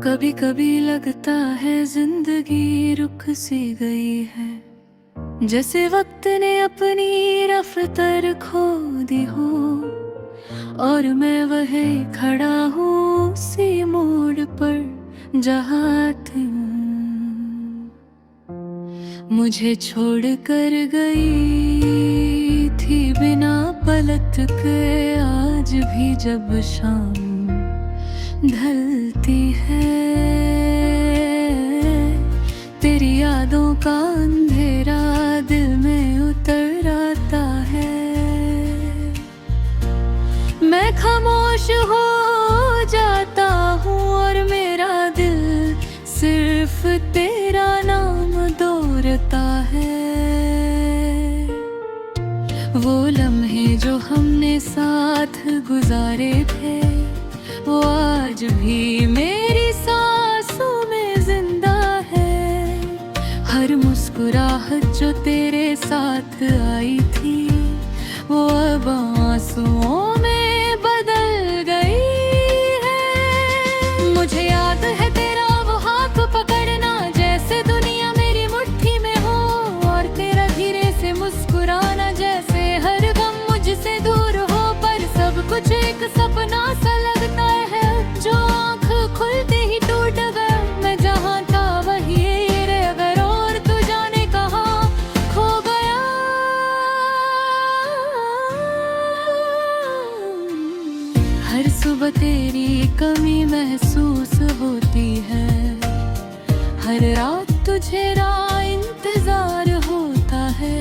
कभी कभी लगता है जिंदगी रुक सी गई है, जैसे वक्त ने अपनी रफ्तार खो दी हो, और मैं वही खड़ा हूँ उसी मोड़ पर जहाँ तुम मुझे छोड़ कर गई थी बिना पलट के। आज भी जब शाम ढलती है, तेरी यादों का अंधेरा दिल में उतर आता है। मैं खामोश हो जाता हूँ और मेरा दिल सिर्फ तेरा नाम दोहराता है। वो लम्हे जो हमने साथ गुजारे थे, वो आज भी मेरी सांसों में जिंदा है। हर मुस्कुराहट जो तेरे साथ आई थी, वो अब आंसुओं में बदल गई है। मुझे याद है तेरा वो हाथ पकड़ना, जैसे दुनिया मेरी मुट्ठी में हो, और तेरा धीरे से मुस्कुराना, जैसे हर गम मुझसे दूर हो। पर सब कुछ एक सपना सा लगता है, जो आँख खुलते ही टूट गया। मैं जहाँ था वही रह गया, और तू जाने कहाँ खो गया। हर सुबह तेरी कमी महसूस होती है, हर रात तुझे इंतजार होता है।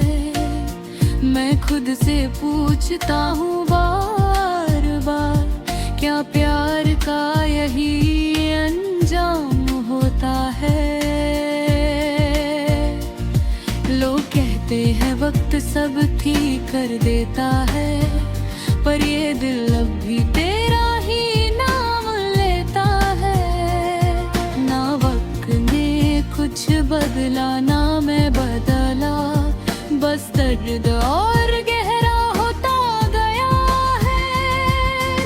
मैं खुद से पूछता हूँ बार बार, क्या प्यार का यही अंजाम होता है। लोग कहते हैं वक्त सब ठीक कर देता है, पर ये दिल अब भी तेरा ही नाम लेता है। ना वक्त ने कुछ बदला, ना मैं बदला, बस दर्द और गहरा होता गया है।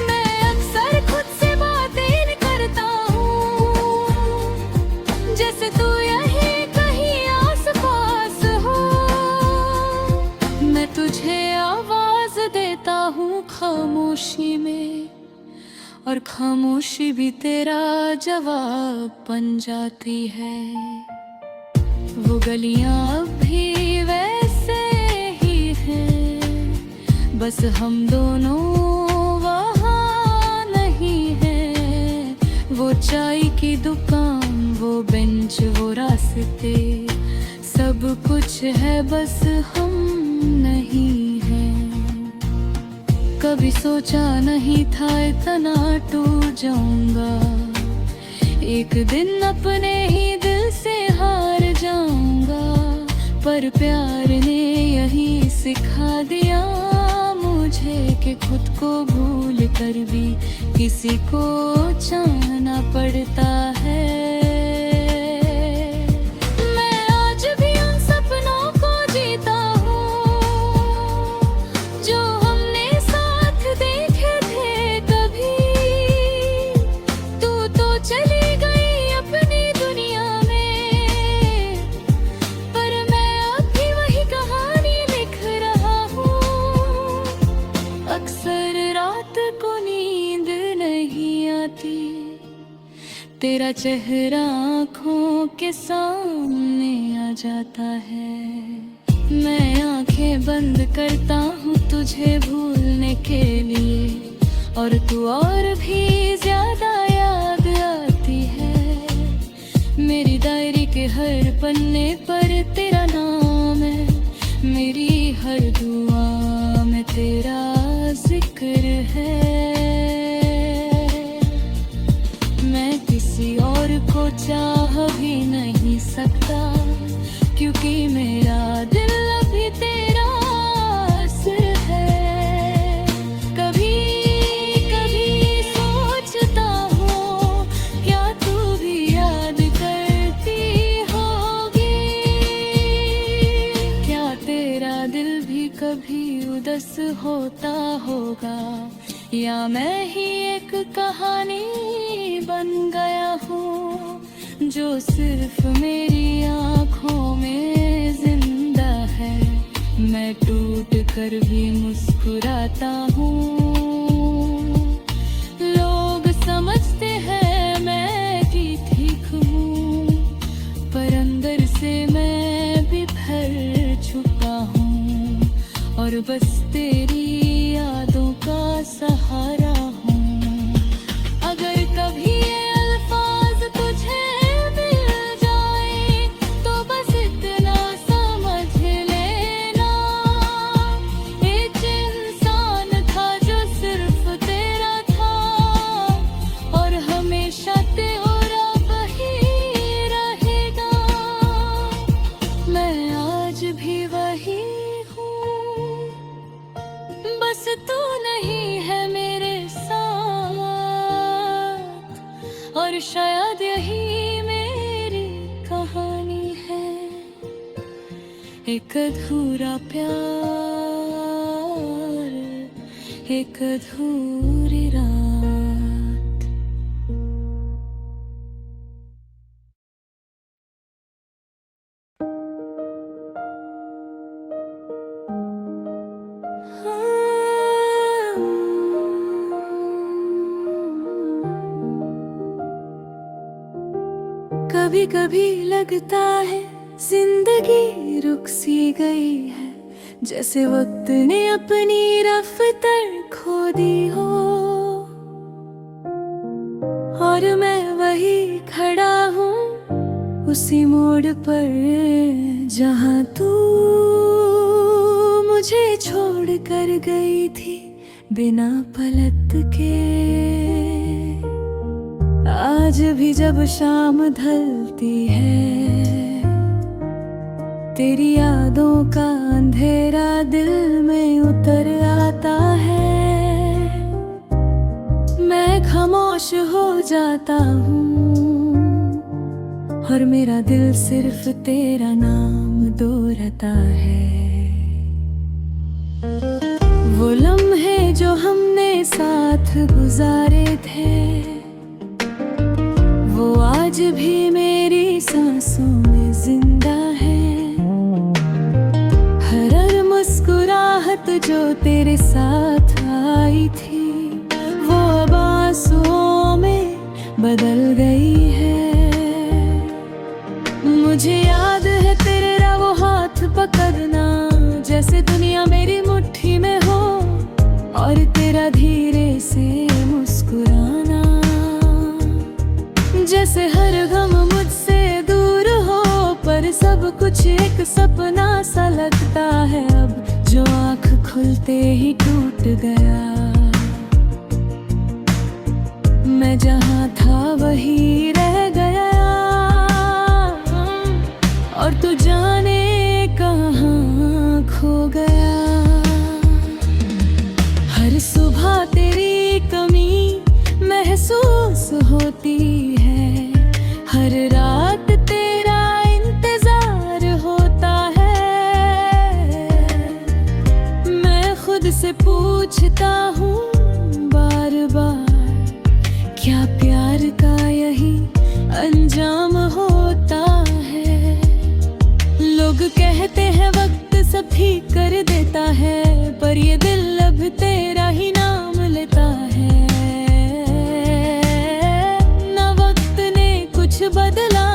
मैं अक्सर खुद से बातें करता हूँ, जैसे तू यहीं कहीं आस-पास हो। मैं तुझे आवाज देता हूँ खामोशी में, और खामोशी भी तेरा जवाब बन जाती है। वो गलियां अब भी वैसे ही हैं, बस हम दोनों वहाँ नहीं हैं। वो चाय की दुकान, वो बेंच, वो रास्ते, सब कुछ है बस हम नहीं हैं। कभी सोचा नहीं था इतना टूट जाऊंगा, एक दिन अपने ही दिल से हार जाऊंगा। पर प्यार ने यही सिखा दिया मुझे कि खुद को भूल कर भी किसी को चाहना पड़ता है। मैं आज भी उन सपनों को जीता हूँ, जो हमने साथ देखे थे कभी। तू तो चली तेरा चेहरा आँखों के सामने आ जाता है। मैं आंखें बंद करता हूँ तुझे भूलने के लिए, और तू और भी ज्यादा याद आती है। मेरी डायरी के हर पन्ने पर तेरा नाम है, मेरी हर दुआ में तेरा जिक्र है। किसी और को चाह भी नहीं सकता, क्योंकि मेरा दिल अभी तेरा सिर है। कभी कभी सोचता हूँ, क्या तू भी याद करती होगी? क्या तेरा दिल भी कभी 10 होता होगा, या मैं ही एक कहानी बन गया हूँ जो सिर्फ मेरी आँखों में जिंदा है। मैं टूट कर भी मुस्कुराता हूँ। लोग समझते हैं मैं कि ठीक हूँ, पर अंदर से मैं बिखर चुका हूँ और बस तेरी यादों का सहारा हूँ। अगर कभी ये अल्फाज तुझे मिल जाए तो बस इतना समझ लेना, एक इंसान था जो सिर्फ तेरा था और हमेशा तेरा वही रहेगा। मैं आज भी वही हूँ, बस तू नहीं है मेरे साथ, और शायद यही मेरी कहानी है। एक अधूरा प्यार, एक अधूरी रात। कभी कभी लगता है जिंदगी रुक सी गई है, जैसे वक्त ने अपनी रफ्तार खो दी हो, और मैं वही खड़ा हूँ उसी मोड़ पर जहाँ तू मुझे छोड़ कर गई थी बिना पलट के। आज भी जब शाम ढलती है, तेरी यादों का अंधेरा दिल में उतर आता है। मैं खामोश हो जाता हूँ और मेरा दिल सिर्फ तेरा नाम दोहराता है। वो लम्हे जो हमने साथ गुजारे थे, वो आज भी मेरी सांसों में जिंदा है। हर मुस्कुराहट जो तेरे साथ आई थी, वो अब आंसुओं में बदल गई है। मुझे याद है तेरा वो हाथ पकड़ना, जैसे दुनिया मेरी मुट्ठी में हो, और तेरा धीरे से मुस्कुराना, जैसे हर गम मुझसे दूर हो, पर सब कुछ एक सपना सा लगता है अब, जो आँख खुलते ही टूट गया। मैं जहाँ था वही रह गया, और तू जाने कहाँ खो गया। हर सुबह तेरी कमी महसूस होती है, हर रात तेरा इंतजार होता है। मैं खुद से पूछता हूँ बार बार, क्या प्यार का यही अंजाम होता है। लोग कहते हैं वक्त सब ठीक कर देता है, पर ये दिल अब तेरा ही नाम लेता है। बदला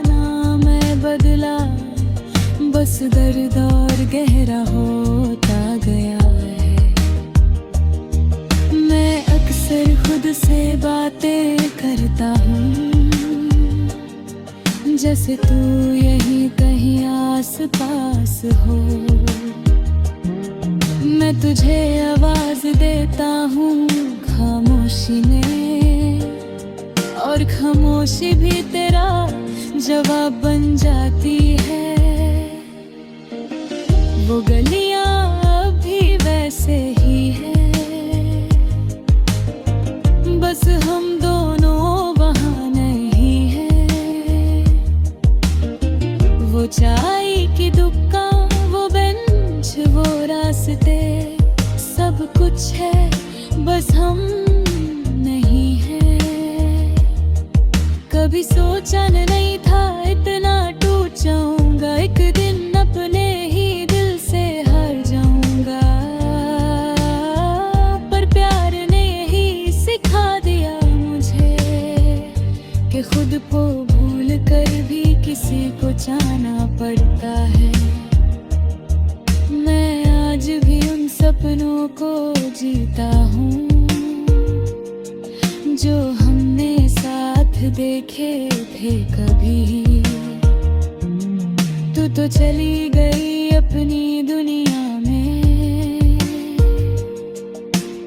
ना मैं बदला, बस दर्द और गहरा होता गया है। मैं अक्सर खुद से बातें करता हूँ, जैसे तू यहीं कहीं आस पास हो। मैं तुझे आवाज देता हूँ खामोशी में, और खामोशी भी तेरा जवाब बन जाती है। वो गलियां अभी वैसे ही है, बस हम दोनों वहाँ नहीं है। वो चाय की दुकान, वो बेंच, वो रास्ते, कुछ है, बस हम नहीं हैं। कभी सोचा नहीं था इतना टूट जाऊंगा, एक दिन अपने ही दिल से हार जाऊंगा। पर प्यार ने यही सिखा दिया मुझे कि खुद को भूल कर भी किसी को चाहना पड़ता है। मैं आज भी उन सपनों को जीता हूँ जो हमने साथ देखे थे कभी। तू तो चली गई अपनी दुनिया में,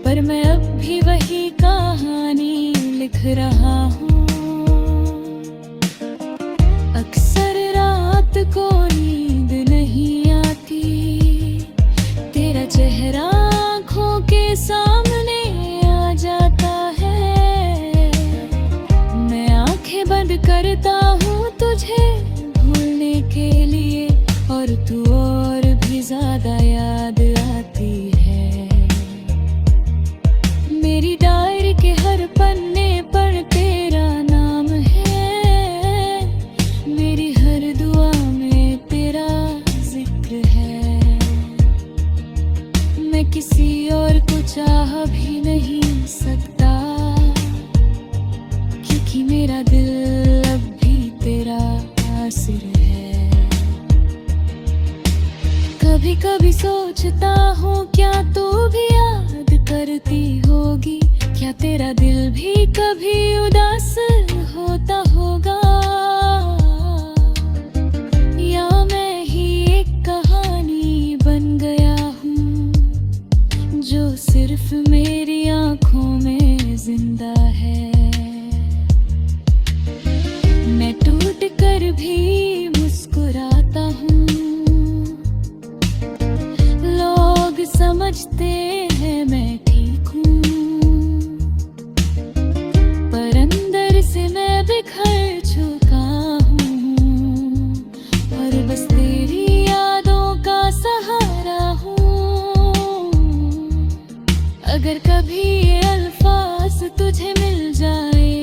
पर मैं अब भी वही कहानी लिख रहा हूँ। अक्सर रात को नींद नहीं आती, तेरा चेहरा आँखों के सामने आ जाता है। मैं आंखें बंद करता हूँ तुझे भूलने के लिए, और तू और भी ज्यादा याद आती है। मेरी डायरी के हर पन्ने पर तेरा नाम है, मेरी हर दुआ में तेरा जिक्र है। मैं किसी और को चाह भी नहीं सकता, क्योंकि मेरा दिल अब भी तेरा आसिर है। कभी कभी सोचता हूँ क्या तू भी याद करती होगी, क्या तेरा दिल भी कभी उदास होता होगा, या मैं ही एक कहानी बन गया हूँ जो सिर्फ मेरी आँखों में जिंदा है। मैं टूट कर भी मुस्कुराता हूँ, लोग समझते हैं मैं ठीक हूँ, पर अंदर से मैं बिखर चुका हूँ, और बस तेरी यादों का सहारा हूँ। अगर कभी ये अल्फाज तुझे मिल जाए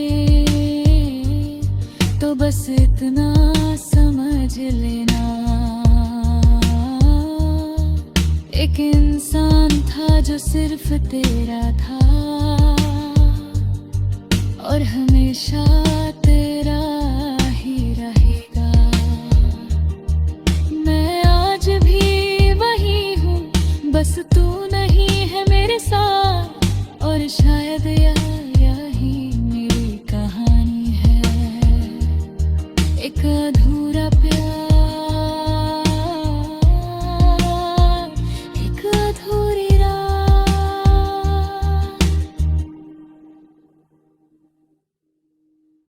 तो बस इतना समझ लेना, एक इंसान था जो सिर्फ तेरा था, और हमेशा तेरा ही रहेगा। मैं आज भी वही हूँ, बस तू नहीं है मेरे साथ, और शायद यही मेरी कहानी है, एक अधूरा प्यार।